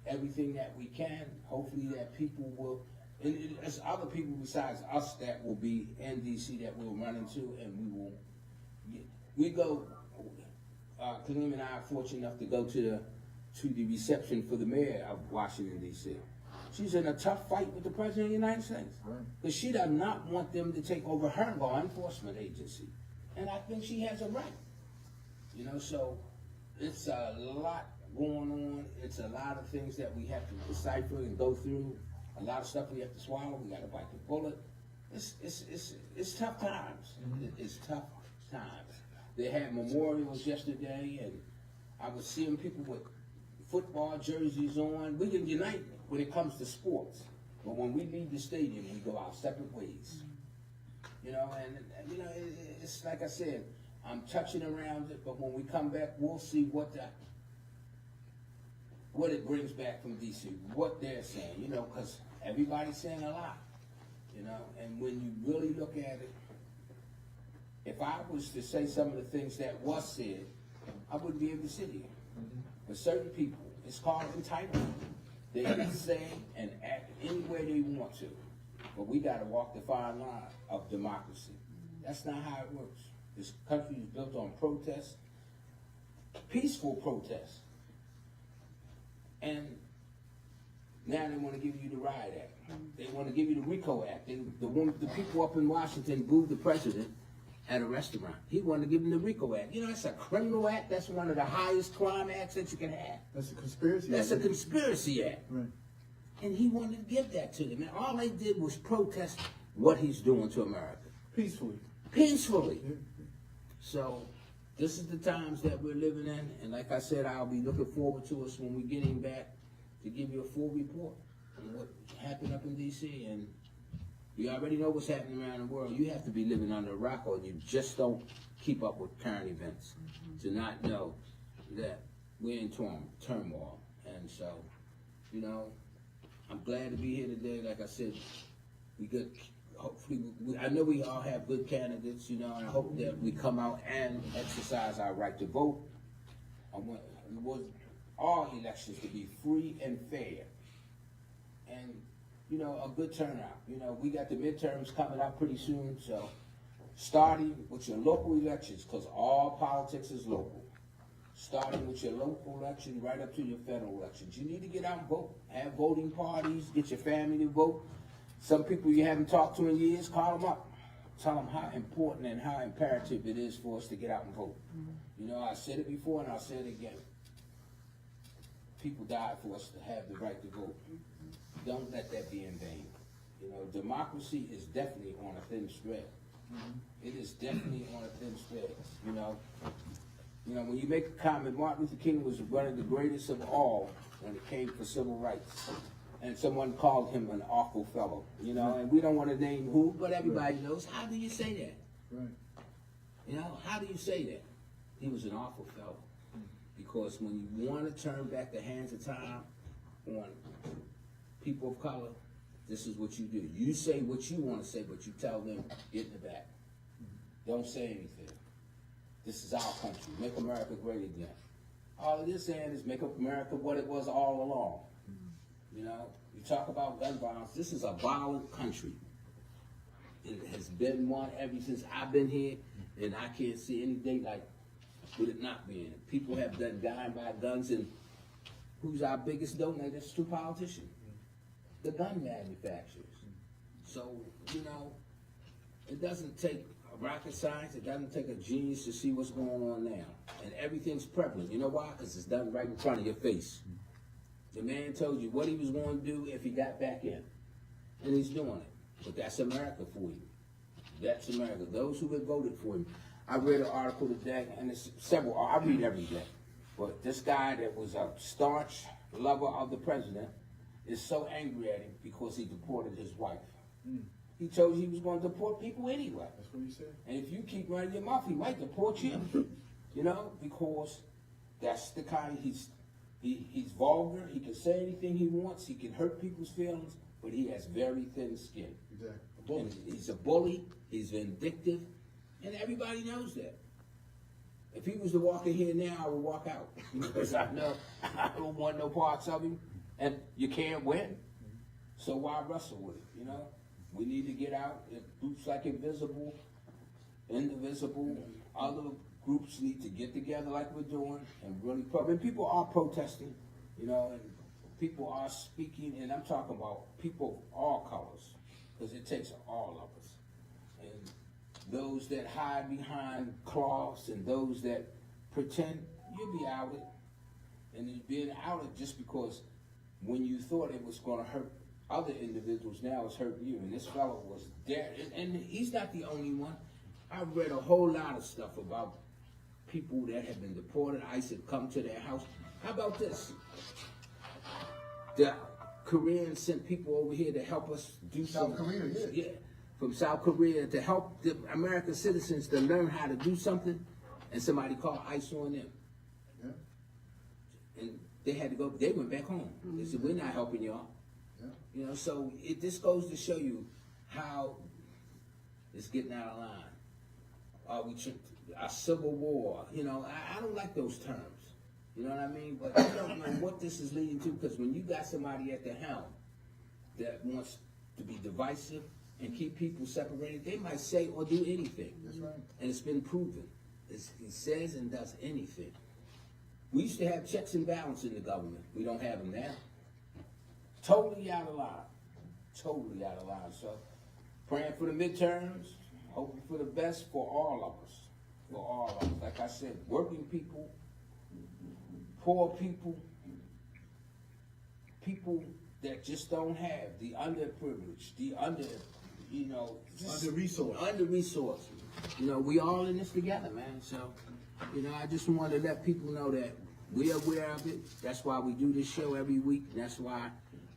everything that we can. Hopefully that people will, and there's other people besides us that will be in DC that we'll run into, and we go, Kaleem and I are fortunate enough to go to the reception for the mayor of Washington, D.C. She's in a tough fight with the President of the United States. Because she does not want them to take over her law enforcement agency. And I think she has a right. You know, so it's a lot going on. It's a lot of things that we have to decipher and go through. A lot of stuff we have to swallow. We got to bite the bullet. It's tough times. It's tough times. They had memorials yesterday, and I was seeing people with football jerseys on. We can unite when it comes to sports, but when we leave the stadium, we go our separate ways. You know, and you know, it's like I said, I'm touching around it, but when we come back, we'll see what it brings back from DC, what they're saying, you know, because everybody's saying a lot, you know, and when you really look at it, if I was to say some of the things that was said, I wouldn't be able to sit here. But certain people, it's called entitlement. They can say and act any way they want to, but we got to walk the fine line of democracy. That's not how it works. This country is built on protest, peaceful protest. And now they want to give you the Riot Act. They want to give you the RICO Act. The people up in Washington booed the president at a restaurant. He wanted to give him the RICO Act. You know, that's a criminal act. That's one of the highest crime acts that you can have. That's a conspiracy act. That's a conspiracy act. Right. And he wanted to give that to them. And all they did was protest what he's doing to America. Peacefully. Peacefully. So this is the times that we're living in. And like I said, I'll be looking forward to us when we get him back to give you a full report on what happened up in D.C. And you already know what's happening around the world. You have to be living under a rock, or you just don't keep up with current events to not know that we're in turmoil. And so, you know, I'm glad to be here today. Like I said, hopefully, I know we all have good candidates, you know, and I hope that we come out and exercise our right to vote. I want all elections to be free and fair. And you know, a good turnout. You know, we got the midterms coming up pretty soon, so starting with your local elections, because all politics is local. Starting with your local election right up to your federal elections. You need to get out and vote. Have voting parties, get your family to vote. Some people you haven't talked to in years, call them up. Tell them how important and how imperative it is for us to get out and vote. You know, I said it before and I'll say it again. People died for us to have the right to vote. Don't let that be in vain. You know, democracy is definitely on a thin thread. It is definitely on a thin thread. You know, when you make a comment, Martin Luther King was one of the greatest of all when it came for civil rights. And someone called him an awful fellow. You know, and we don't want to name who, but everybody knows. How do you say that? Right. You know, how do you say that? He was an awful fellow. Because when you want to turn back the hands of time on people of color, this is what you do. You say what you want to say, but you tell them, get in the back. Don't say anything. This is our country. Make America great again. All it is saying is make America what it was all along. You know, you talk about gun violence. This is a violent country. It has been one ever since I've been here, and I can't see any day like with it not being. People have done dying by guns, and who's our biggest donors to politicians? The gun manufacturers. So, you know, it doesn't take rocket science, it doesn't take a genius to see what's going on now. And everything's prevalent. You know why? Because it's done right in front of your face. The man told you what he was going to do if he got back in. And he's doing it. But that's America for you. That's America. Those who have voted for him. I read an article today, and it's several, I read every day. But this guy that was a staunch lover of the president is so angry at him because he deported his wife. He told you he was going to deport people anyway. That's what he said. And if you keep running your mouth, he might deport you. You know, because that's the kind, he's vulgar, he can say anything he wants, he can hurt people's feelings, but he has very thin skin. Exactly. And he's a bully, he's vindictive, and everybody knows that. If he was to walk in here now, I would walk out because I know I don't want no parts of him. and you can't win. So why wrestle with it, you know? We need to get out, groups like Invisible, Indivisible, other groups need to get together like we're doing and really, and people are protesting, you know, and people are speaking, and I'm talking about people of all colors, because it takes all of us. And those that hide behind cloths and those that pretend, you'll be outed. And it's being outed just because when you thought it was going to hurt other individuals, now it's hurting you. And this fellow was there, and he's not the only one. I've read a whole lot of stuff about people that have been deported. ICE had come to their house. How about this? The Koreans sent people over here to help us do South something. Korea, yeah. From South Korea to help the American citizens to learn how to do something, and somebody called ICE on them. Yeah. And they had to go, they went back home. They said, we're not helping y'all. Yeah. You know, so this goes to show you how it's getting out of line. A civil war, you know, I don't like those terms. You know what I mean? But I don't know what this is leading to, because when you got somebody at the helm that wants to be divisive and keep people separated, they might say or do anything. That's right. And it's been proven. He says and does anything. We used to have checks and balances in the government. We don't have them now. Totally out of line. Totally out of line. So, praying for the midterms, hoping for the best for all of us. For all of us. Like I said, working people, poor people, people that just don't have, the underprivileged, the Under-resourced. Under-resourced. You know, we all in this together, man. So, you know, I just want to let people know that we're aware of it. That's why we do this show every week. That's why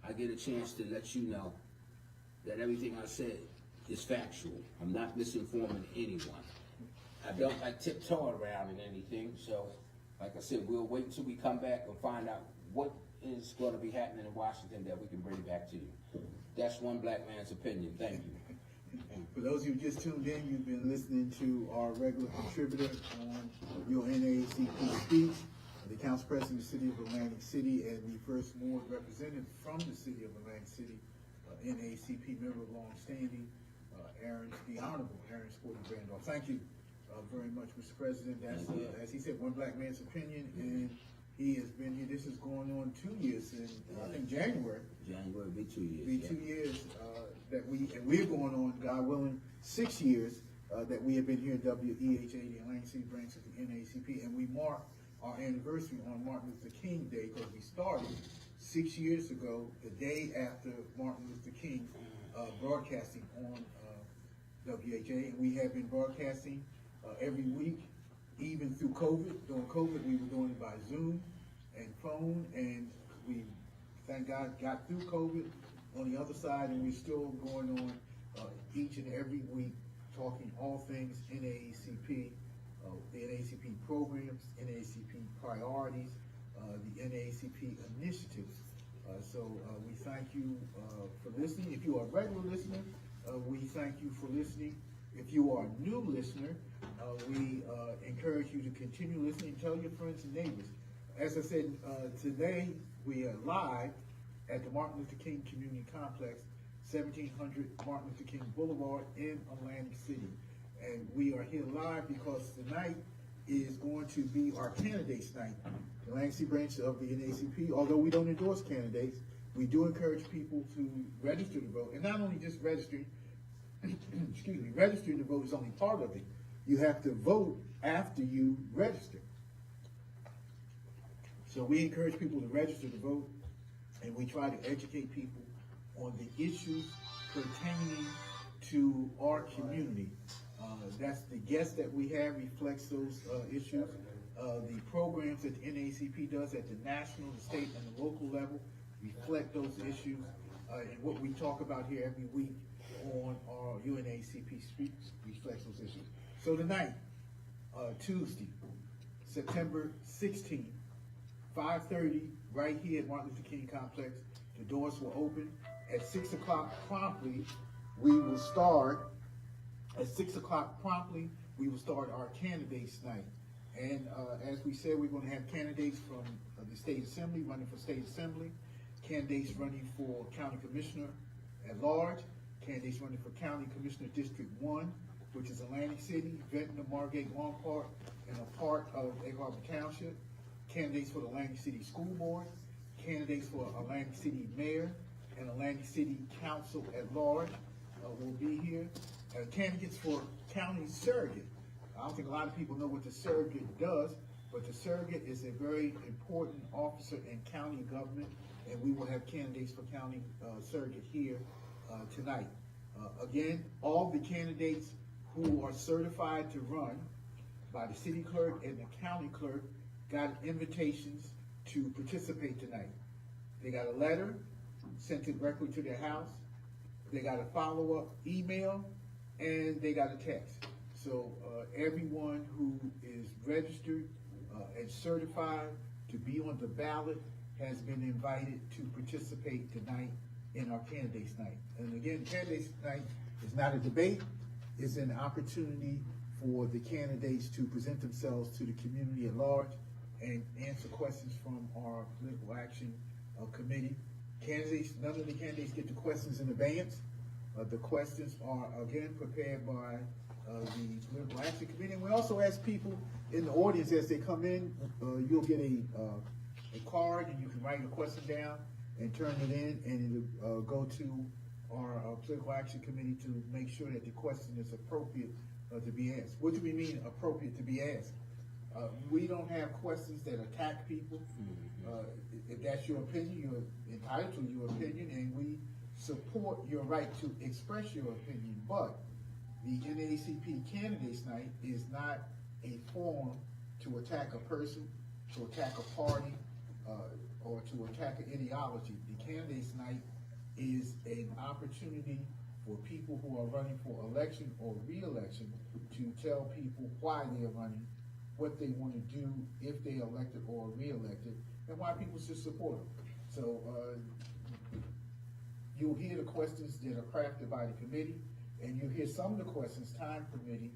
I get a chance to let you know that everything I said is factual. I'm not misinforming anyone. I don't like tiptoe around in anything. So, like I said, we'll wait until we come back and find out what is going to be happening in Washington that we can bring back to you. That's one black man's opinion. Thank you. For those of you who just tuned in, you've been listening to our regular contributor on your NAACP speech, the Council President of the City of Atlantic City, and the first ward representative from the City of Atlantic City, NAACP member of long-standing, the Honorable Aaron Sporty Randolph. Thank you very much, Mr. President. That's, as he said, one black man's opinion, and he has been here. This is going on 2 years, in I think January. January will be 2 years. Be 2 years that we're going on, God willing, 6 years that we have been here at WEHA, the Atlantic City branch of the NAACP, and we mark our anniversary on Martin Luther King Day, because we started 6 years ago, the day after Martin Luther King, broadcasting on WEHA, and we have been broadcasting every week, even through COVID. During COVID, we were doing it by Zoom and phone, and we, thank God, got through COVID on the other side, and we're still going on each and every week, talking all things NAACP, the NAACP programs, NAACP priorities, the NAACP initiatives. So we thank you for listening. If you are a regular listener, we thank you for listening. If you are a new listener, we encourage you to continue listening. Tell your friends and neighbors. As I said, today we are live at the Martin Luther King Community Complex, 1700 Martin Luther King Boulevard in Atlantic City. And we are here live because tonight is going to be our candidates night. The Atlantic City branch of the NAACP, although we don't endorse candidates, we do encourage people to register to vote. And not only just registering, excuse me, registering to vote is only part of it. You have to vote after you register. So we encourage people to register to vote, and we try to educate people on the issues pertaining to our community. That's the guests that we have reflects those issues. The programs that the NAACP does at the national, the state, and the local level reflect those issues. And what we talk about here every week on our UNACP speaks reflects those issues. So tonight, Tuesday, September 16th, 5:30, right here at Martin Luther King Complex. The doors will open at 6 o'clock promptly. We will start at 6 o'clock promptly. We will start our candidates night. And as we said, we're going to have candidates from the state assembly, running for state assembly, candidates running for County Commissioner at large, candidates running for County Commissioner District 1, which is Atlantic City, Ventnor, Margate, Long Park, and a part of Egg Harbor Township, candidates for the Atlantic City School Board, candidates for Atlantic City Mayor, and Atlantic City Council at large will be here. Candidates for County Surrogate. I don't think a lot of people know what the surrogate does, but the surrogate is a very important officer in county government, and we will have candidates for county surrogate here tonight. Again, all the candidates who are certified to run by the city clerk and the county clerk got invitations to participate tonight. They got a letter sent it directly to their house. They got a follow-up email, and they got a text. So everyone who is registered and certified to be on the ballot has been invited to participate tonight in our candidates night. And again, candidates night is not a debate, it's an opportunity for the candidates to present themselves to the community at large and answer questions from our political action committee. Candidates, none of the candidates get the questions in advance. The questions are again prepared by the political action committee. And we also ask people in the audience as they come in, you'll get a card and you can write a question down and turn it in, and it'll go to our political action committee to make sure that the question is appropriate to be asked. What do we mean appropriate to be asked? We don't have questions that attack people. If that's your opinion, you're entitled to your opinion, and we support your right to express your opinion. But the NAACP Candidates Night is not a forum to attack a person, to attack a party, or to attack an ideology. The Candidates Night is an opportunity for people who are running for election or re-election to tell people why they are running, what they want to do if they are elected or re-elected, and why people should support them. So you'll hear the questions that are crafted by the committee, and you'll hear some of the questions, time permitting,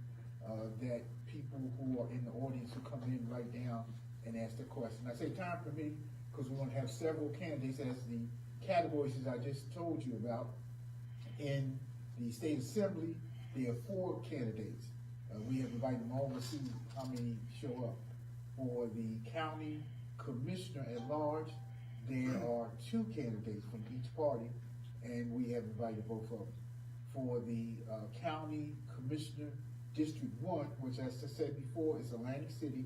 that people who are in the audience who come in write down and ask their question. I say time permitting because we're going to have several candidates as the categories as I just told you about. In the state assembly, there are 4 candidates. We have invited them all. We'll see how many show up. For the county commissioner at large, there are 2 candidates from each party, and we have invited both of them. For the county commissioner District 1, which as I said before is Atlantic City,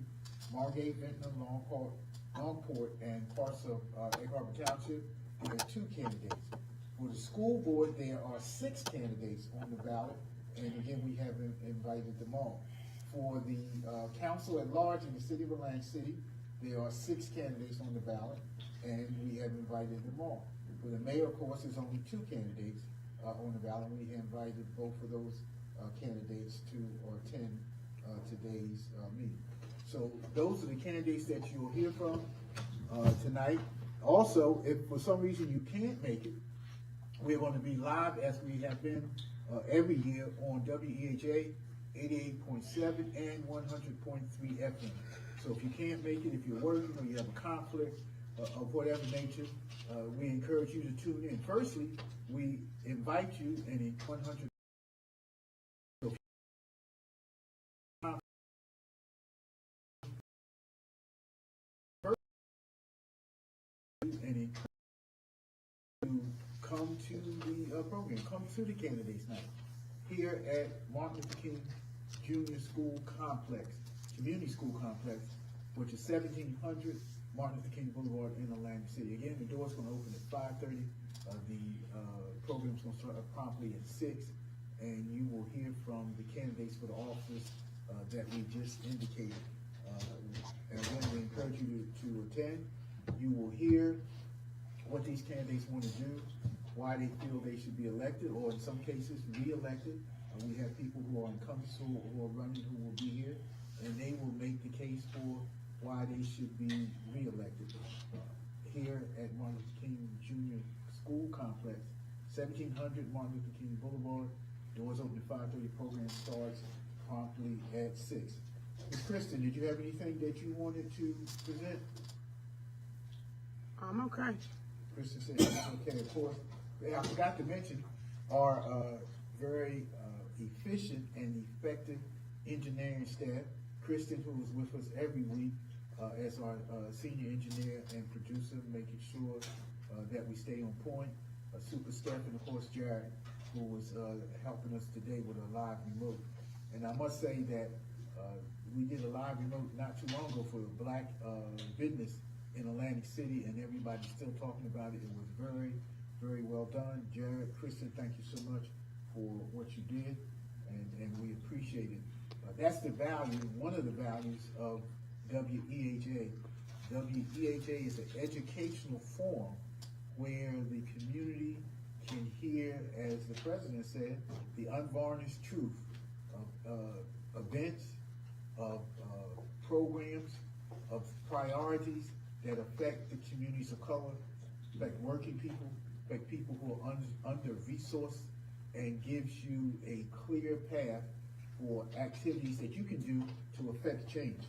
Margate, Ventnor, Longport, and parts of Egg Harbor Township, there are 2 candidates. For the school board, there are 6 candidates on the ballot, and again, we have invited them all. For the council at large in the city of Atlantic City, there are 6 candidates on the ballot, and we have invited them all. For the mayor, of course, there's only 2 candidates on the ballot. We have invited both of those candidates to attend today's meeting. So those are the candidates that you'll hear from tonight. Also, if for some reason you can't make it, we're going to be live as we have been every year on WEHA 88.7 and 100.3 FM. So if you can't make it, if you're working or you have a conflict of whatever nature, we encourage you to tune in. Firstly, we invite you in 100. And to come to the program, come to the candidates night here at Martin Luther King Junior School Complex, Community School Complex, which is 1700 Martin Luther King Boulevard in Atlantic City. Again, the door's going to open at 5:30. The program's going to start promptly at 6, and you will hear from the candidates for the office that we just indicated. And again, we encourage you to attend. You will hear what these candidates want to do, why they feel they should be elected, or in some cases, re-elected. We have people who are incumbents who are running who will be here, and they will make the case for why they should be re-elected. Here at Martin Luther King Junior School Complex, 1700 Martin Luther King Boulevard. Doors open at 5:30. Program starts promptly at 6. Ms. Kristen, did you have anything that you wanted to present? I'm okay. Kristen said, okay, of course. I forgot to mention our very efficient and effective engineering staff. Kristen, who is with us every week as our senior engineer and producer, making sure that we stay on point. Super Steph, and of course Jared, who was helping us today with a live remote. And I must say that we did a live remote not too long ago for a black business in Atlantic City, and everybody's still talking about it. It was very, very well done. Jared, Kristen, thank you so much for what you did, and we appreciate it. That's the value, one of the values of WEHA. WEHA is an educational forum where the community can hear, as the president said, the unvarnished truth of events, of programs, of priorities that affect the communities of color, affect working people, affect people who are under-resourced, and gives you a clear path for activities that you can do to affect change.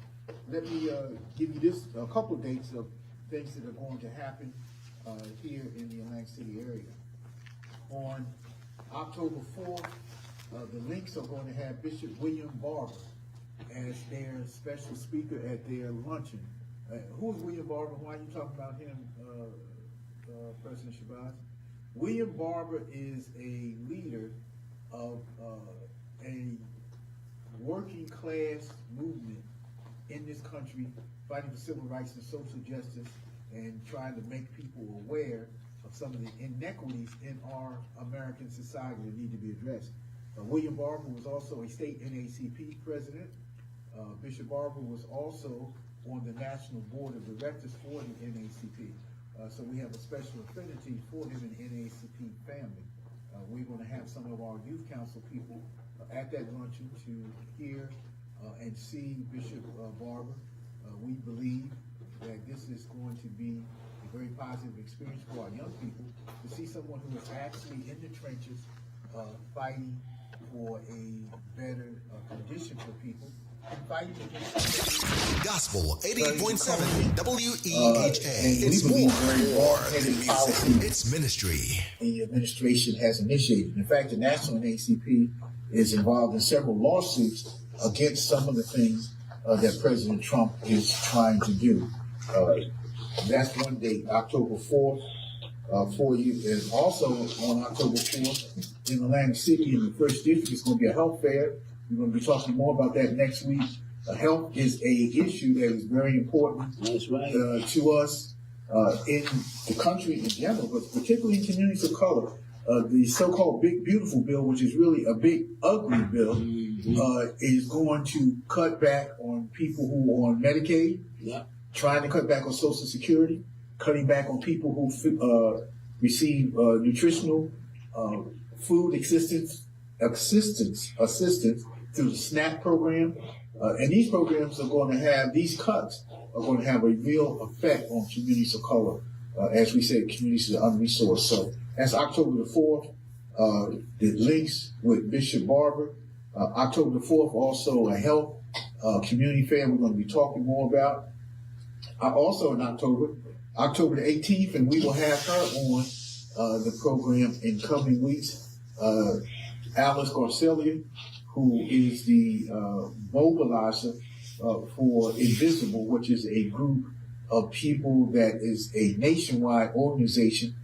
Let me give you this, a couple of dates of things that are going to happen here in the Atlantic City area. On October 4th, the Links are going to have Bishop William Barber as their special speaker at their luncheon. Who is William Barber? Why are you talking about him, President Shabazz? William Barber is a leader of a working class movement in this country, fighting for civil rights and social justice, and trying to make people aware of some of the inequities in our American society that need to be addressed. William Barber was also a state NAACP president. Bishop Barber was also on the national board of directors for the NAACP. So we have a special affinity for him in the NAACP family. We're going to have some of our youth council people at that luncheon to hear and see Bishop Barber. We believe that this is going to be a very positive experience for our young people to see someone who is actually in the trenches fighting for a better condition for people and fighting against Gospel 88.7 WEHA. It's believe more than music. policy It's ministry. the administration has initiated. In fact, the National NAACP is involved in several lawsuits against some of the things that President Trump is trying to do. That's one date, October 4th, for you. And also on October 4th, in Atlantic City, in the first district, it's going to be a health fair. We're going to be talking more about that next week. Health is a issue that is very important That's right. to us in the country in general, but particularly in communities of color. The so-called Big Beautiful Bill, which is really a big ugly bill, is going to cut back on people who are on Medicaid, trying to cut back on Social Security, cutting back on people who receive nutritional food assistance through the SNAP program. And these programs are going to have, these cuts are going to have a real effect on communities of color. As we said, communities that are unresourced. So that's October the 4th. The links with Bishop Barber. October the 4th, also a health community fair we're going to be talking more about. Also in October the 18th, and we will have her on the program in coming weeks. Alice Garcelia, who is the mobilizer for Invisible, which is a group of people that is a nationwide organization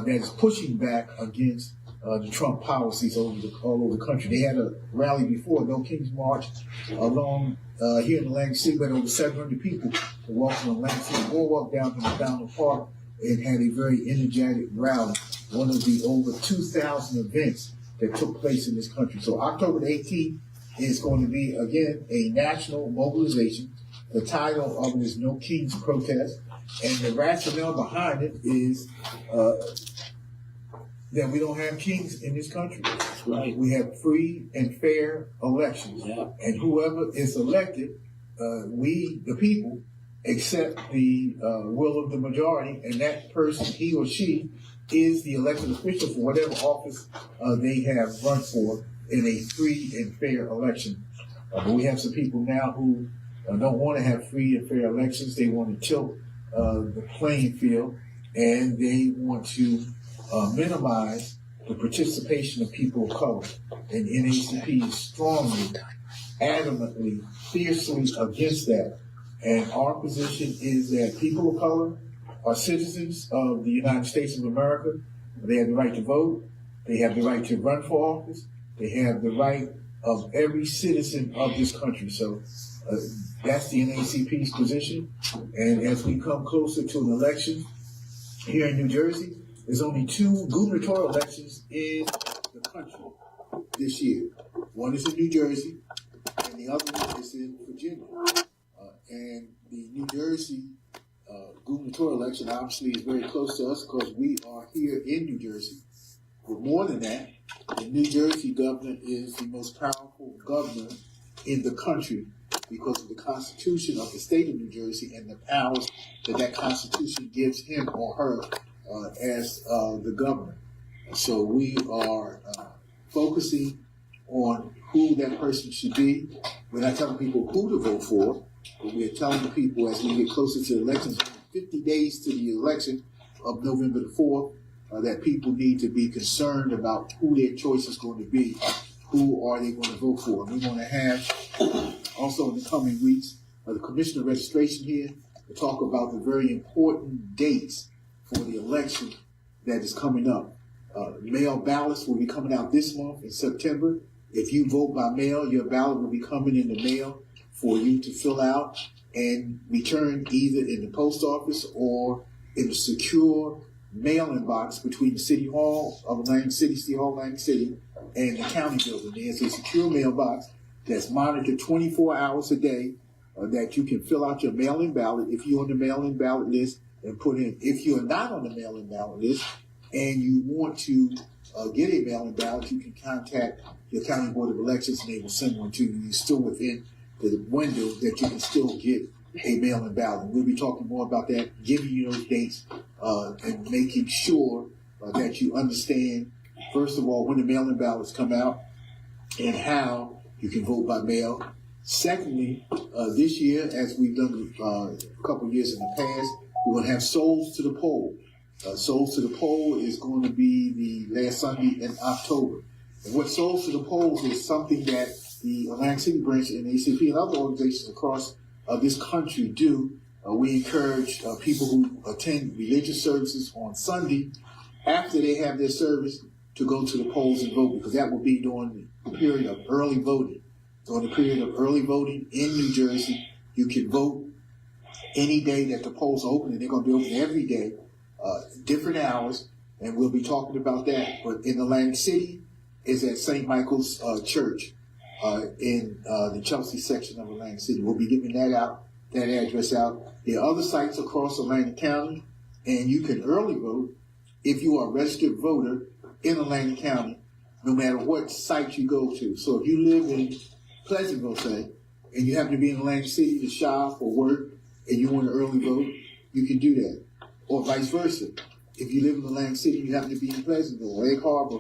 that is pushing back against the Trump policies all over the country. They had a rally before, No King's March, along here in Atlantic City, but over 700 people walked from Atlantic City Boardwalk down to McDonald Park and had a very energetic rally, one of the over 2,000 events that took place in this country. So October the 18th is going to be, again, a national mobilization. The title of it is No King's Protest, and the rationale behind it is that we don't have kings in this country. Right. We have free and fair elections. Yeah. And whoever is elected, we, the people, accept the will of the majority, and that person, he or she, is the elected official for whatever office they have run for in a free and fair election. But we have some people now who don't want to have free and fair elections. They want to tilt the playing field and they want to minimize the participation of people of color. And NAACP is strongly, adamantly, fiercely against that. And our position is that people of color are citizens of the United States of America. They have the right to vote. They have the right to run for office. They have the right of every citizen of this country. So that's the NAACP's position. And as we come closer to an election here in New Jersey, there's only 2 gubernatorial elections in the country this year. One is in New Jersey, and the other one is in Virginia. And the New Jersey gubernatorial election obviously is very close to us because we are here in New Jersey. But more than that, the New Jersey governor is the most powerful governor in the country because of the Constitution of the state of New Jersey and the powers that Constitution gives him or her as the governor. So we are focusing on who that person should be. We're not telling people who to vote for, but we're telling the people as we get closer to the elections, 50 days to the election of November the 4th, that people need to be concerned about who their choice is going to be. Who are they going to vote for? And we're going to have also in the coming weeks the commissioner registration here to talk about the very important dates for the election that is coming up. Mail ballots will be coming out this month in September. If you vote by mail, your ballot will be coming in the mail for you to fill out and return either in the post office or in the secure mail-in box between the City Hall of Atlantic City, City Hall of Atlantic City, and the county building. There's a secure mailbox that's monitored 24 hours a day that you can fill out your mail-in ballot if you're on the mail-in ballot list and put in. If you're not on the mail-in ballot list and you want to get a mail-in ballot, you can contact your county board of elections and they will send one to you. You're still within the window that you can still get a mail-in ballot. We'll be talking more about that, giving you those dates and making sure that you understand, first of all, when the mail-in ballots come out and how you can vote by mail. Secondly, this year, as we've done a couple of years in the past, we're going to have Souls to the Poll. Souls to the Poll is going to be the last Sunday in October. And what Souls to the Poll is something that the Atlantic City branch and ACP and other organizations across this country do. We encourage people who attend religious services on Sunday, after they have their service, to go to the polls and vote, because that will be during the period of early voting. During the period of early voting in New Jersey, you can vote any day that the polls are open, and they're going to be open every day, different hours, and we'll be talking about that. But in Atlantic City is at St. Michael's Church in the Chelsea section of Atlantic City. We'll be giving that out, that address out. There are other sites across Atlantic County, and you can early vote if you are a registered voter in Atlantic County, no matter what site you go to. So if you live in Pleasantville, say, and you happen to be in Atlantic City to shop or work, and you want to early vote, you can do that. Or vice versa. If you live in Atlantic City, you happen to be in Pleasantville or Egg Harbor,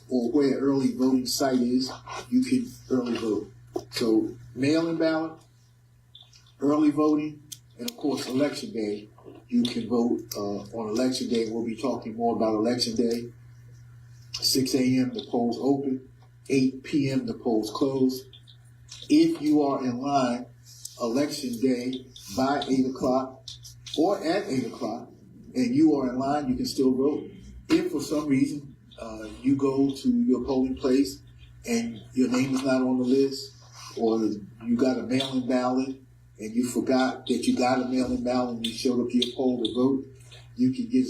or where early voting site is, you can early vote. So mail-in ballot, early voting, and of course election day. You can vote on election day. We'll be talking more about election day. 6 a.m. the polls open, 8 p.m. the polls close. If you are in line election day by 8 o'clock or at 8 o'clock and you are in line, you can still vote. If for some reason you go to your polling place and your name is not on the list, or you got a mail-in ballot and you forgot that you got a mail-in ballot and you showed up to your poll to vote, you can get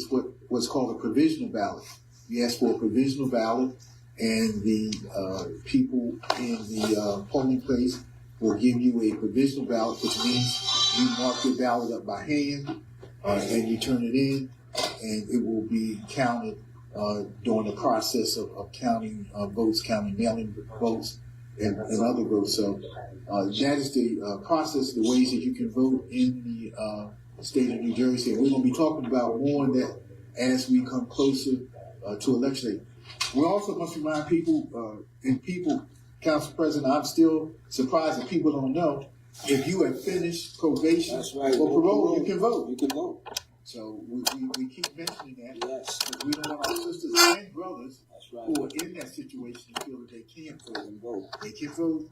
what's called a provisional ballot. You ask for a provisional ballot, and the people in the polling place will give you a provisional ballot, which means you mark your ballot up by hand and you turn it in, and it will be counted during the process of counting votes, counting mail-in votes and other votes. So that is the process, the ways that you can vote in the state of New Jersey. And we're going to be talking about more on that as we come closer to election day. We also must remind people, Council President, I'm still surprised that people don't know, if you have finished probation or parole, you can vote. You can vote. So we keep mentioning that. Yes. Because we don't want our sisters and brothers That's right. who are in that situation to feel that they can't vote. And vote. They can vote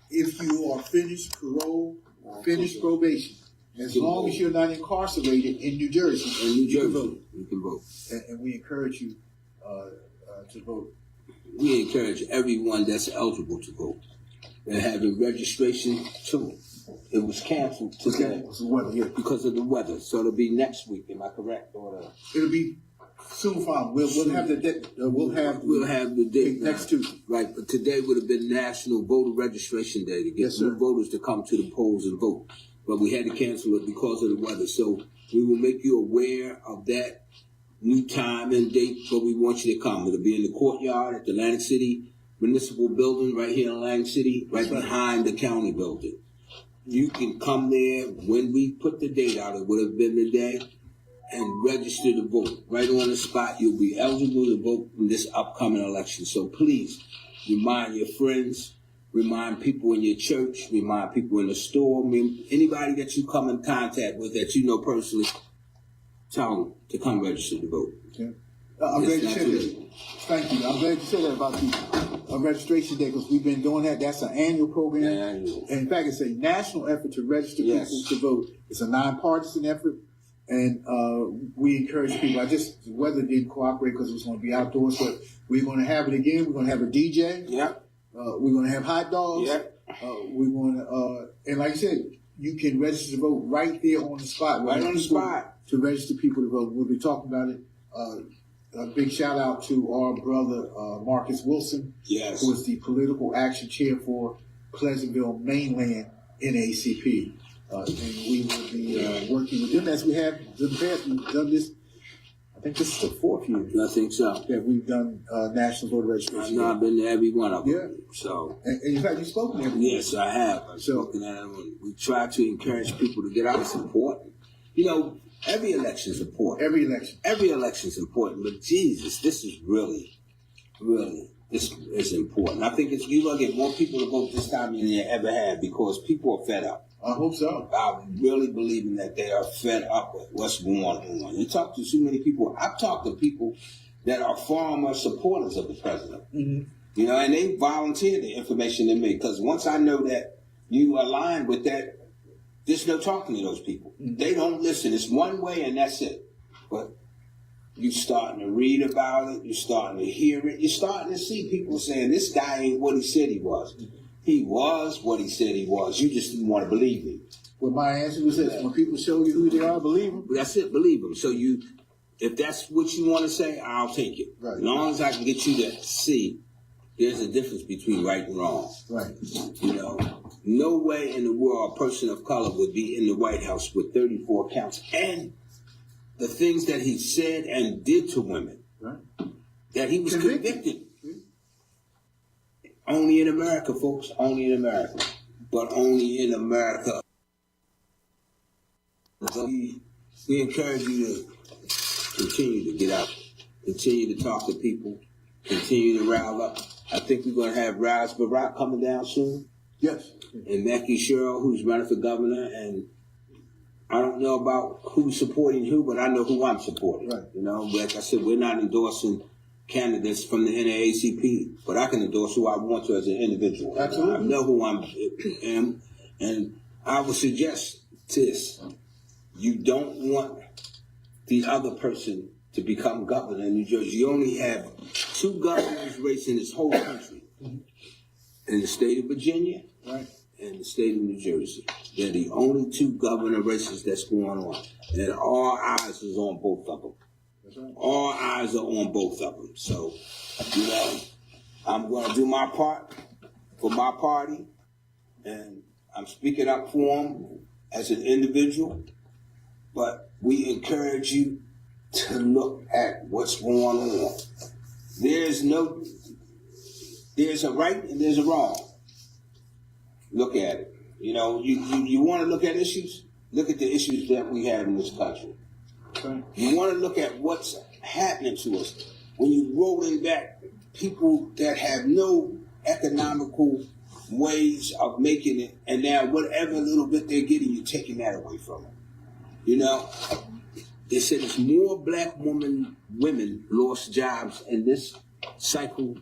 if you are finished parole, finished probation. As long as you're not incarcerated in New Jersey, you can vote. You can vote. And we encourage you to vote. We encourage everyone that's eligible to vote. They're having registration too. It was canceled today because of the weather. So it'll be next week. Am I correct? It'll be soon. Fine. We'll have the we'll have the date next Tuesday. Right. But today would have been National Voter Registration Day to get new voters to come to the polls and vote. But we had to cancel it because of the weather. So we will make you aware of that new time and date, but we want you to come. It'll be in the courtyard at the Atlantic City Municipal Building right here in Atlantic City, right behind the county building. You can come there when we put the date out. It would have been the day, and register to vote. Right on the spot, you'll be eligible to vote in this upcoming election. So please, remind your friends, remind people in your church, remind people in the store, anybody that you come in contact with that you know personally, tell them to come register to vote. Okay. I'm glad you said that. Thank you. I'm glad you said that about the registration day, because we've been doing that. That's an annual program. Annual. And in fact, it's a national effort to register people to vote. It's a nonpartisan effort, and we encourage people. The weather didn't cooperate because it was going to be outdoors, but we're going to have it again. We're going to have a DJ. Yeah. We're going to have hot dogs. Yeah. We're going to, and like I said, you can register to vote right there on the spot. Right on the spot. To register people to vote. We'll be talking about it. A big shout out to our brother Marcus Wilson, yes, who is the political action chair for Pleasantville Mainland NAACP. And we will be working with them as we have in the past. We've done this, I think this is the 4th year. I think so. That we've done national voter registration. I've been to every one of them. Yeah. So. And in fact, you've spoken to everyone. Yes, I have. I've spoken to them. We try to encourage people to get out and support. You know, every election is important. Every election is important. But Jesus, this is really, this is important. I think you're going to get more people to vote this time than you ever had, because people are fed up. I hope so. I'm really believing that they are fed up with what's going on. You talk to so many people. I've talked to people that are former supporters of the president. Mm-hmm. You know, and they volunteered the information to me, because once I know that you align with that, there's no talking to those people. Mm-hmm. They don't listen. It's one way and that's it. But you're starting to read about it. You're starting to hear it. You're starting to see people saying, this guy ain't what he said he was. Mm-hmm. He was what he said he was. You just didn't want to believe him. Well, my answer was this. When people show you who they are, believe them. That's it. Believe them. So if that's what you want to say, I'll take it. Right. As long as I can get you to see there's a difference between right and wrong. Right. You know, no way in the world a person of color would be in the White House with 34 counts. And the things that he said and did to women. Right. That he was convicted. Only in America, folks. Only in America. But only in America. So we encourage you to continue to get out. Continue to talk to people. Continue to rile up. I think we're going to have Raz Barack coming down soon. Yes. And Becky Sherrill, who's running for governor. And I don't know about who's supporting who, but I know who I'm supporting. Right. You know, like I said, we're not endorsing candidates from the NAACP, but I can endorse who I want to as an individual. Absolutely. I know who I am, and I would suggest this. You don't want the other person to become governor in New Jersey. You only have 2 governors races in this whole country. In the state of Virginia, right, and the state of New Jersey. They're the only 2 governor races that's going on. And all eyes is on both of them. Right. All eyes are on both of them. So, you know, I'm going to do my part for my party, and I'm speaking up for them as an individual, but we encourage you to look at what's going on. There's a right and there's a wrong. Look at it. You know, you want to look at issues? Look at the issues that we have in this country. Okay. You want to look at what's happening to us. When you're rolling back people that have no economical ways of making it, and now whatever little bit they're getting, you're taking that away from them. You know, They said it's more black women lost jobs in this cycle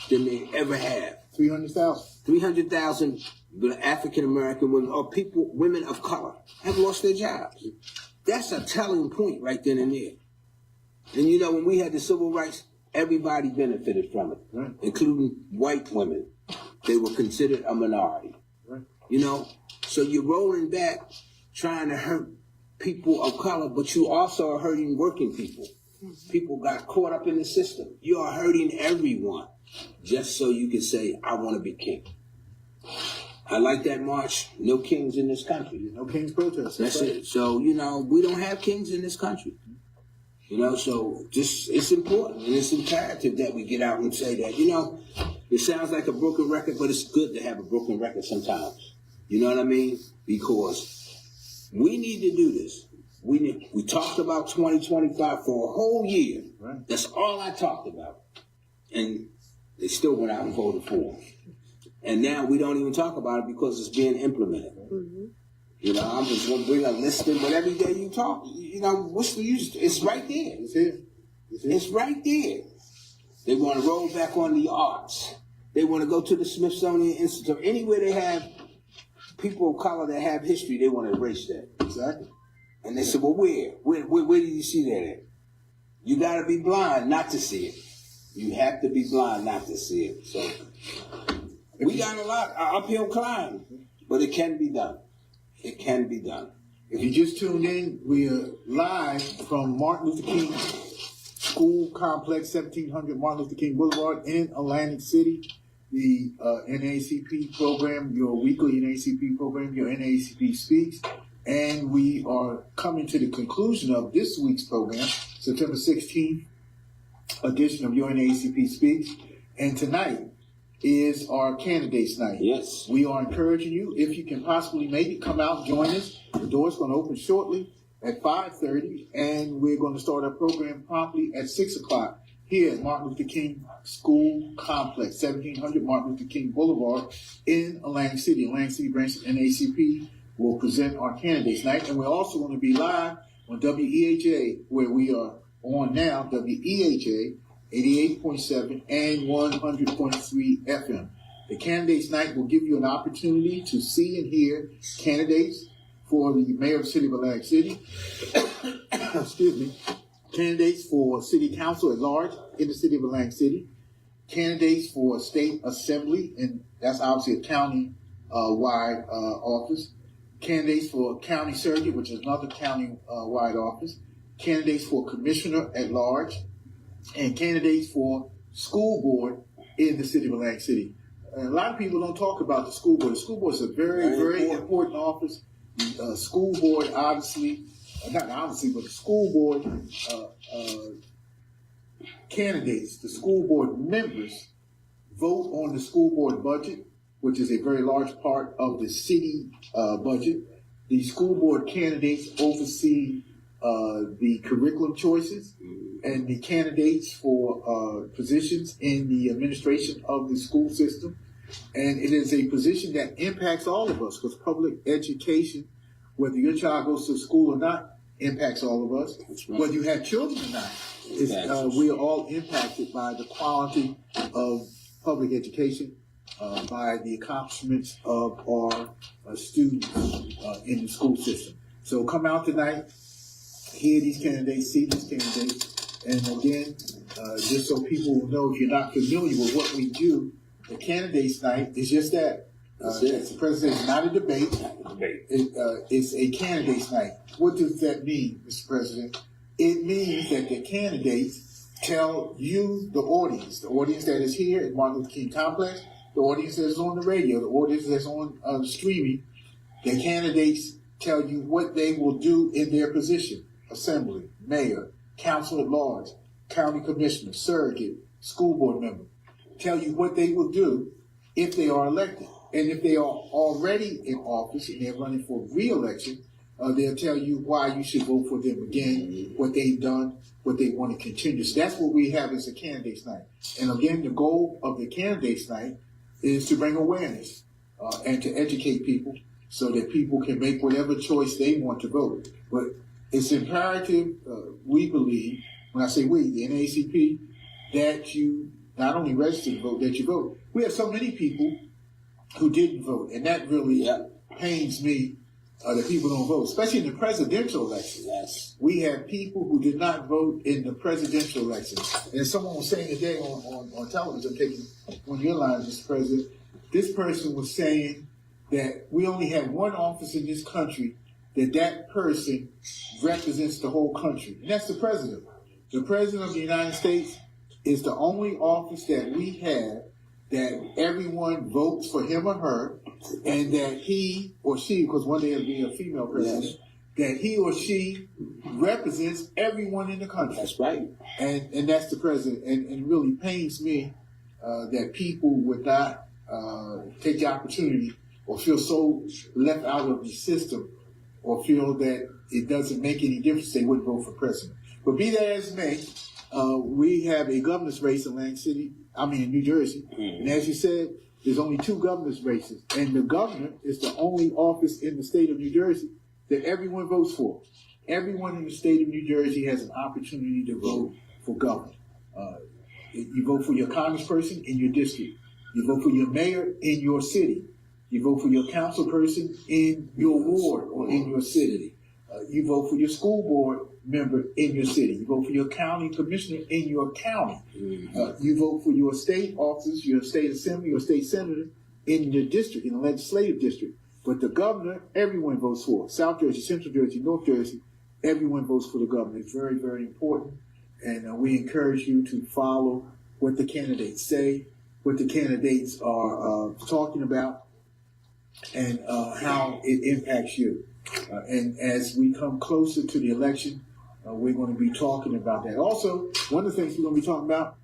than they ever have. 300,000. 300,000 African American women or women of color have lost their jobs. That's a telling point right then and there. And you know, when we had the civil rights, everybody benefited from it, right, including white women. They were considered a minority. Right. You know, so you're rolling back trying to hurt people of color, but you also are hurting working people. People got caught up in the system. You are hurting everyone just so you can say, I want to be king. I like that march. No kings in this country. No king's protest. That's it. So, you know, we don't have kings in this country. You know, so just it's important and it's imperative that we get out and say that. You know, it sounds like a broken record, but it's good to have a broken record sometimes. You know what I mean? Because we need to do this. We talked about 2025 for a whole year. Right. That's all I talked about. And they still went out and voted for him. And now we don't even talk about it because it's being implemented. Mm-hmm. You know, I'm just going to bring a list in, but every day you talk, you know, what's the use? It's right there. It's here. It's right there. They want to roll back on the arts. They want to go to the Smithsonian Institute. Anywhere they have people of color that have history, they want to erase that. Exactly. And they said, well, where did you see that at? You got to be blind not to see it. You have to be blind not to see it. So we got a lot uphill climb, but it can be done. It can be done. If you just tuned in, we are live from Martin Luther King School Complex, 1700 Martin Luther King Boulevard in Atlantic City. The NAACP program, your weekly NAACP program, your NAACP Speaks. And we are coming to the conclusion of this week's program, September 16th edition of your NAACP Speaks. And tonight is our candidates night. Yes. We are encouraging you, if you can possibly make it, come out and join us. The door's going to open shortly at 5:30, and we're going to start our program promptly at 6 o'clock here at Martin Luther King School Complex, 1700 Martin Luther King Boulevard in Atlantic City. Atlantic City branch of NAACP will present our candidates night, and we're also going to be live on WEHA, where we are on now, WEHA 88.7 and 100.3 FM. The candidates night will give you an opportunity to see and hear candidates for the mayor of the city of Atlantic City, excuse me, candidates for city council at large in the city of Atlantic City, candidates for state assembly, and that's obviously a county wide office, candidates for county surrogate, which is another county wide office, candidates for commissioner at large, and candidates for school board in the city of Atlantic City. And a lot of people don't talk about the school board. The school board is a very important office. The school board, obviously, not obviously, but the school board candidates, the school board members vote on the school board budget, which is a very large part of the city budget. The school board candidates oversee the curriculum choices and the candidates for positions in the administration of the school system. And it is a position that impacts all of us, because public education, whether your child goes to school or not, impacts all of us. Right. Whether you have children or not, we are all impacted by the quality of public education, by the accomplishments of our students in the school system. So come out tonight, hear these candidates, see these candidates, and again, just so people will know, if you're not familiar with what we do, the candidates night is just that. Mr. President, it's not a debate. It's a candidates night. What does that mean, Mr. President? It means that the candidates tell you, the audience that is here at Martin Luther King Complex, the audience that is on the radio, the audience that's on streaming, the candidates tell you what they will do in their position: assembly, mayor, council at large, county commissioner, surrogate, school board member. Tell you what they will do if they are elected. And if they are already in office and they're running for re-election, they'll tell you why you should vote for them again, what they've done, what they want to continue. So that's what we have as a candidates night. And again, the goal of the candidates night is to bring awareness and to educate people so that people can make whatever choice they want to vote. But it's imperative, we believe, when I say we, the NAACP, that you not only register to vote, that you vote. We have so many people who didn't vote, and that really pains me that people don't vote, especially in the presidential election. Yes. We have people who did not vote in the presidential election. And someone was saying today on television, taking on your line, Mr. President, this person was saying that we only have one office in this country that person represents the whole country, and that's the president. The president of the United States is the only office that we have that everyone votes for him or her, and that he or she, because one day it'll be a female president, that he or she represents everyone in the country. That's right. And that's the president. And it really pains me that people would not take the opportunity or feel so left out of the system or feel that it doesn't make any difference they wouldn't vote for president. But be that as it may, we have a governor's race in New Jersey. And as you said, there's only 2 governor's races. And the governor is the only office in the state of New Jersey that everyone votes for. Everyone in the state of New Jersey has an opportunity to vote for governor. You vote for your congressperson in your district. You vote for your mayor in your city. You vote for your council person in your ward or in your city. You vote for your school board member in your city. You vote for your county commissioner in your county. You vote for your state officers, your state assembly, your state senator in your district, in the legislative district. But the governor, everyone votes for. South Jersey, Central Jersey, North Jersey, everyone votes for the governor. It's very, very important. And we encourage you to follow what the candidates say, what the candidates are talking about, and how it impacts you. And as we come closer to the election, we're going to be talking about that. Also, one of the things we're going to be talking about,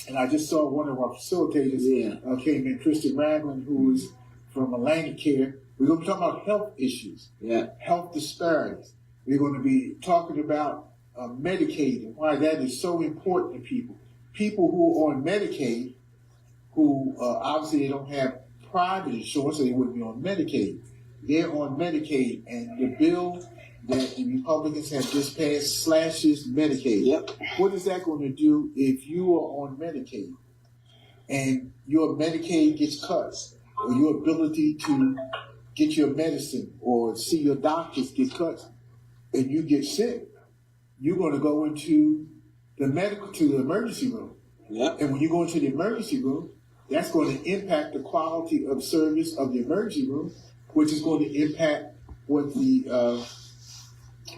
and I just saw one of our facilitators came in, Kristen Ragland, who is from Atlantic Care. We're going to be talking about health issues, health disparities. We're going to be talking about Medicaid and why that is so important to people. People who are on Medicaid, who obviously they don't have private insurance, so they wouldn't be on Medicaid. They're on Medicaid, and the bill that the Republicans have just passed slashes Medicaid. What is that going to do if you are on Medicaid and your Medicaid gets cut, or your ability to get your medicine or see your doctors get cut, and you get sick? You're going to go into the emergency room. And when you go into the emergency room, that's going to impact the quality of service of the emergency room, which is going to impact what the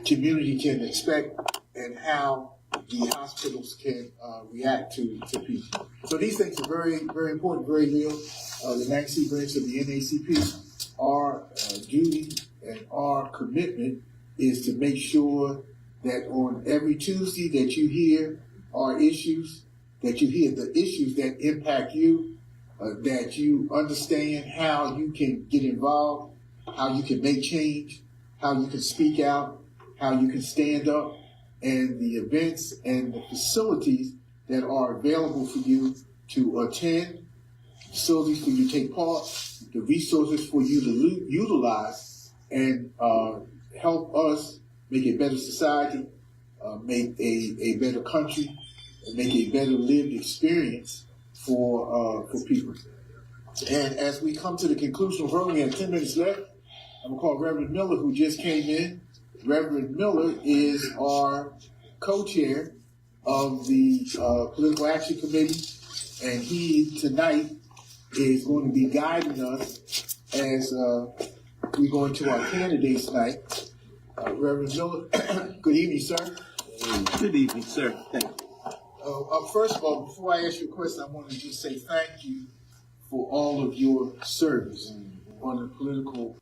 community can expect and how the hospitals can react to people. So these things are very, very important, very real. The Lansing branch of the NAACP, our duty and our commitment is to make sure that on every Tuesday that you hear our issues, that you hear the issues that impact you, that you understand how you can get involved, how you can make change, how you can speak out, how you can stand up, and the events and the facilities that are available for you to attend, facilities for you to take part, the resources for you to utilize, and help us make a better society, make a better country, and make a better lived experience for people. And as we come to the conclusion of we have 10 minutes left. I'm going to call Reverend Miller, who just came in. Reverend Miller is our co-chair of the Political Action Committee, and he tonight is going to be guiding us as we go into our candidates night. Reverend Miller, good evening, sir. Good evening, sir. Thank you. First of all, before I ask you a question, I want to just say thank you for all of your service on the political.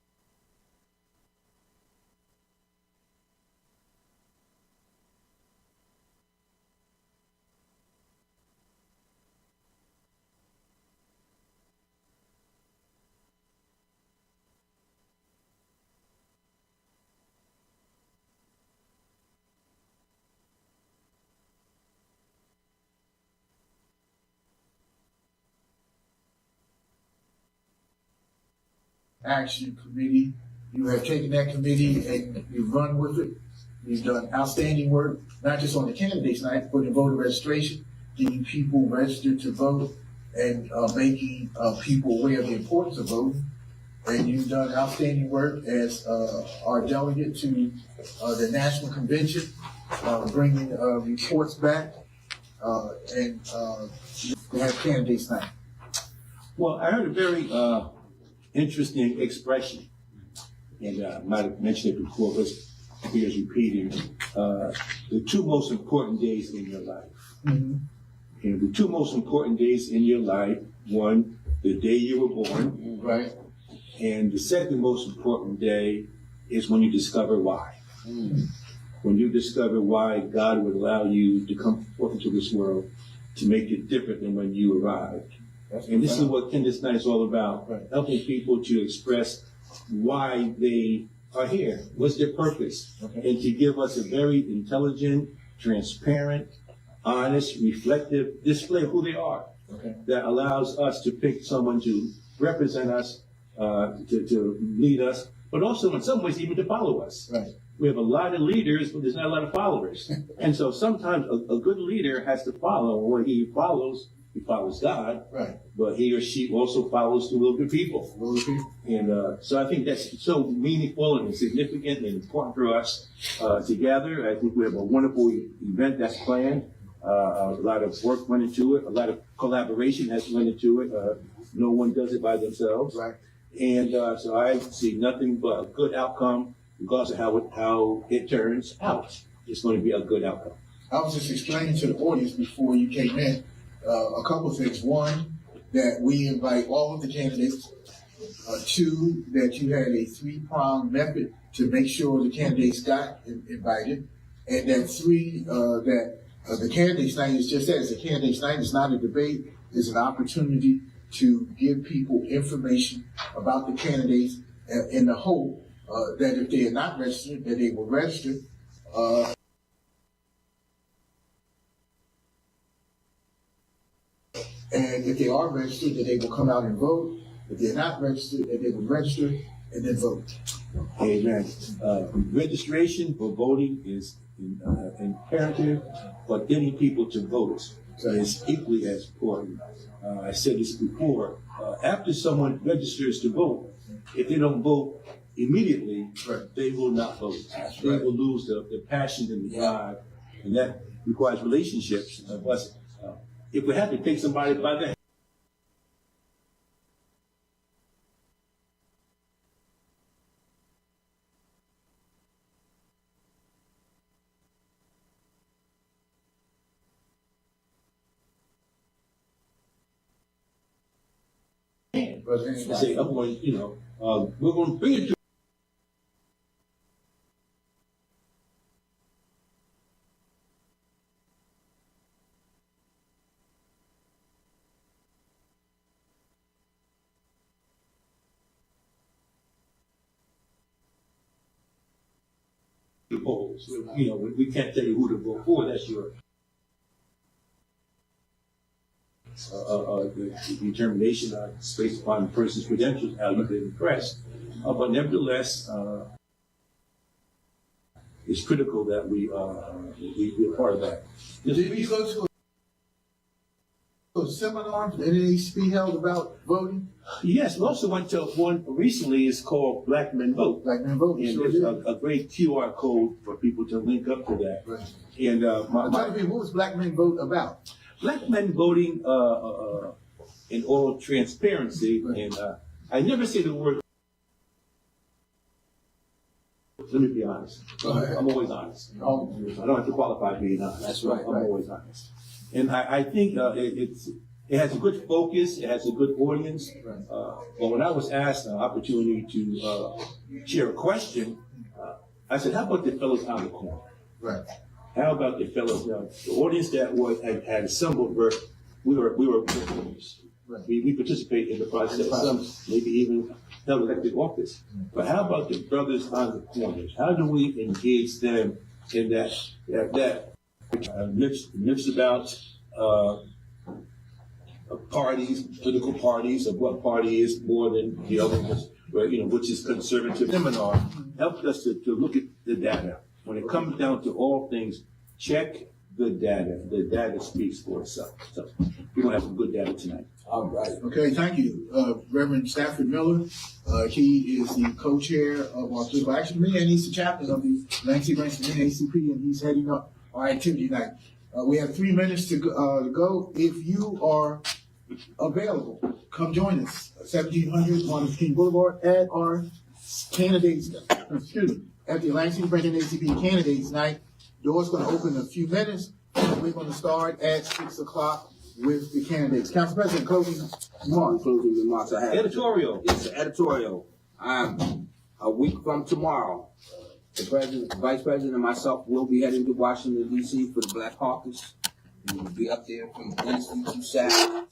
Action Committee. You have taken that committee and you've run with it. You've done outstanding work, not just on the candidates night, but in voter registration, getting people registered to vote and making people aware of the importance of voting. And you've done outstanding work as our delegate to the National Convention, bringing reports back and to have candidates night. Well, I heard a very interesting expression, and I might have mentioned it before, but it bears repeating. The two most important days in your life. Mm-hmm. And the two most important days in your life, one, the day you were born, Right. and the second most important day is when you discover why. Mm. When you discover why God would allow you to come forth into this world to make it different than when you arrived. And this is what Candidates Night is all about, Right. helping people to express why they are here, what's their purpose, Okay. and to give us a very intelligent, transparent, honest, reflective display of who they are Okay. that allows us to pick someone to represent us, to lead us, but also in some ways even to follow us. Right. We have a lot of leaders, but there's not a lot of followers. And so sometimes a good leader has to follow. When he follows God, Right. but he or she also follows the will of the people. Will of people. And so I think that's so meaningful and significant and important for us to gather. I think we have a wonderful event that's planned. A lot of work went into it. A lot of collaboration has went into it. No one does it by themselves. Right. And so I see nothing but a good outcome, regardless of how it turns out. It's going to be a good outcome. I was just explaining to the audience before you came in a couple of things. One, that we invite all of the candidates. Two, that you had a three-pronged method to make sure the candidates got invited. And then three, that the candidates night is just that. It's a candidates night. It's not a debate. It's an opportunity to give people information about the candidates in the hope that if they are not registered, that they will register. And if they are registered, that they will come out and vote. If they're not registered, that they will register and then vote. Amen. Registration for voting is imperative, but getting people to vote is equally as important. I said this before. After someone registers to vote, if they don't vote immediately, Right. they will not vote. They right. will lose the passion and the drive, and that requires relationships. But if we have to take somebody by the hand, and say, I'm going, we're going to bring it to the polls. We can't tell you who to vote for. That's your the determination based upon the person's credentials, how you've been impressed. But nevertheless, it's critical that we be a part of that. Did you go to a seminar that NAACP held about voting? Yes, we also went to one recently. It's called Black Men Vote. Black Men Vote. And Sure there's did. a great QR code for people to link up to that. Right. And Tell me, what was Black Men Vote about? Black men voting in all transparency, and I never say the word. Let me be honest. I'm always honest. I don't have to qualify being honest. That's right, I'm right. always honest. And I think it has a good focus. It has a good audience. Right. But when I was asked an opportunity to share a question, I said, "How about the fellows out of the corner? Right. How about the fellows?" The audience that had assembled we were victims. Right. We participate in the process. Some maybe even held elected office. But how about the brothers on the corners? How do we engage them in that myths about parties, political parties, of what party is more than the other, which is conservative seminar, helped us to look at the data when it comes down to all things, check the data. The data speaks for itself. So we're gonna have some good data tonight. All right. Okay, thank you. Reverend Stafford Miller, he is the co-chair of our political action committee, and he's the chaplain of the Lansing Branch of the NAACP, and he's heading up our activity tonight. We have 3 minutes to go. If you are available, come join us, 1700 Martin Luther King Boulevard, at our candidates, at the Lansing Branch NAACP Candidates Night. Doors going to open in a few minutes, and we're going to start at 6 o'clock with the candidates. Council President, closing remarks. Closing remarks I have. Editorial. It's an editorial. A week from tomorrow, the president, the vice president, and myself will be heading to Washington, D.C. for the Black Caucus. We will be up there from Wednesday to Saturday.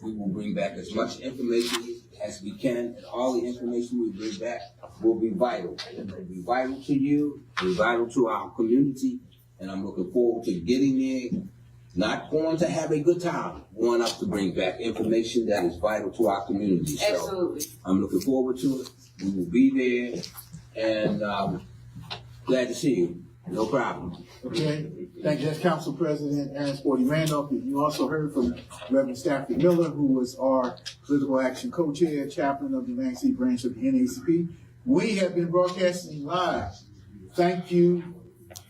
We will bring back as much information as we can, and all the information we bring back will be vital. It will be vital to you, it will be vital to our community, and I'm looking forward to getting there. Not going to have a good time, going up to bring back information that is vital to our community. So Absolutely. I'm looking forward to it. We will be there, and glad to see you. No problem. Okay, thank you. That's Council President Aaron Sporty Randolph. You also heard from Reverend Stafford Miller, who was our political action co-chair, chaplain of the Lansing branch of the NAACP. We have been broadcasting live. Thank you,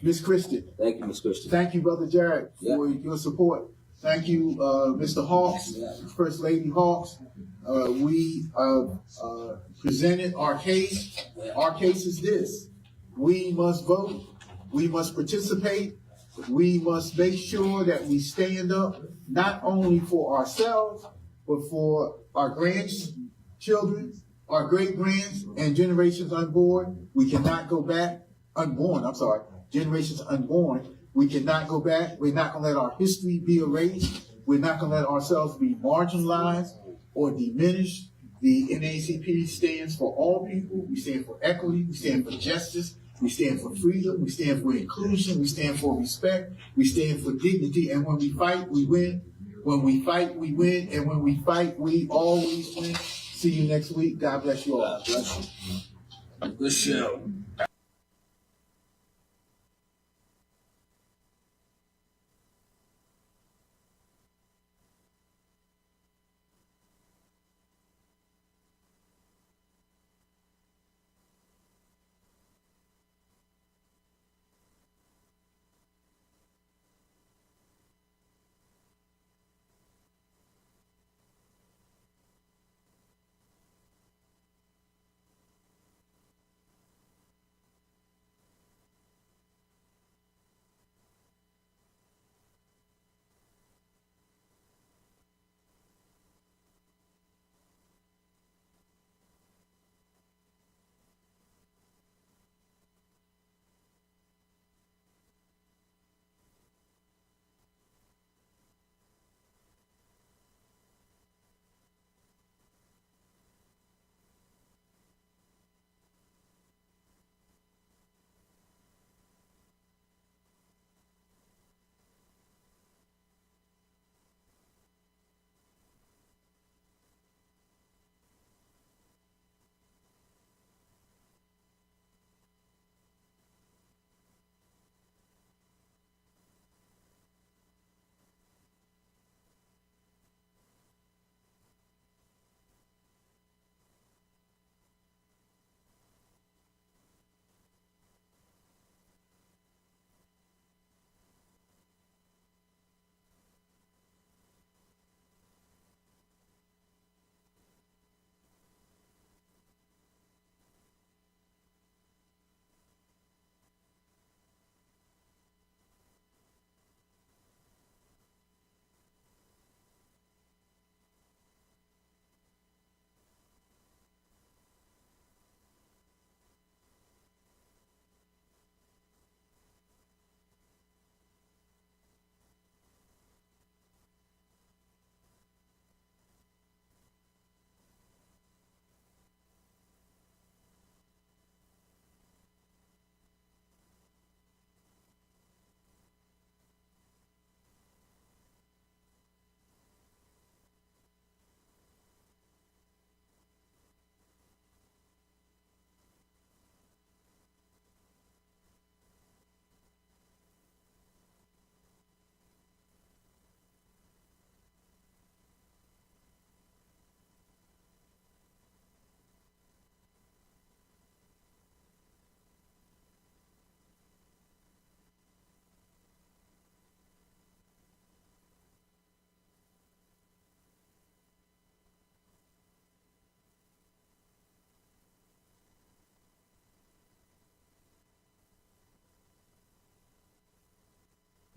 Ms. Christian. Thank you, Ms. Christian. Thank you, Brother Jared, for Yeah. your support. Thank you, Mr. Hawks, First Lady Hawks. We presented our case. Our case is this: we must vote. We must participate. We must make sure that we stand up not only for ourselves, but for our grandchildren, our great-grands, and generations unborn. We cannot go back, generations unborn. We cannot go back. We're not going to let our history be erased. We're not going to let ourselves be marginalized or diminished. The NAACP stands for all people. We stand for equity. We stand for justice. We stand for freedom. We stand for inclusion. We stand for respect. We stand for dignity. And when we fight, we win. When we fight, we win. And when we fight, we always win. See you next week. God bless you all. God bless you. Good show.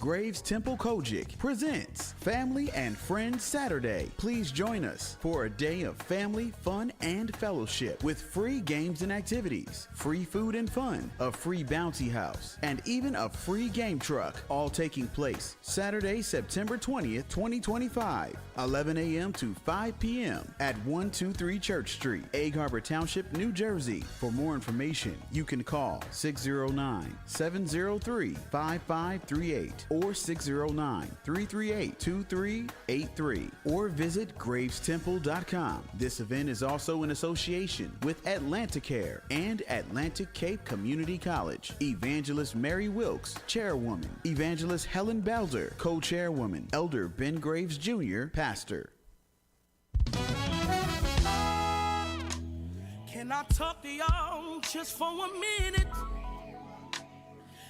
Graves Temple Kojic presents Family and Friends Saturday. Please join us for a day of family, fun, and fellowship with free games and activities, free food and fun, a free bouncy house, and even a free game truck, all taking place Saturday, September 20th, 2025, 11 a.m. to 5 p.m. at 123 Church Street, Egg Harbor Township, New Jersey. For more information, you can call 609-703-5538 or 609-338-2383 or visit gravestemple.com. This event is also in association with Atlanticare and Atlantic Cape Community College. Evangelist Mary Wilkes, Chairwoman. Evangelist Helen Belder, Co-Chairwoman. Elder Ben Graves Jr., Pastor. Can I talk to y'all just for a minute?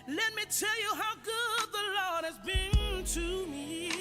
Let me tell you how good the Lord has been to me.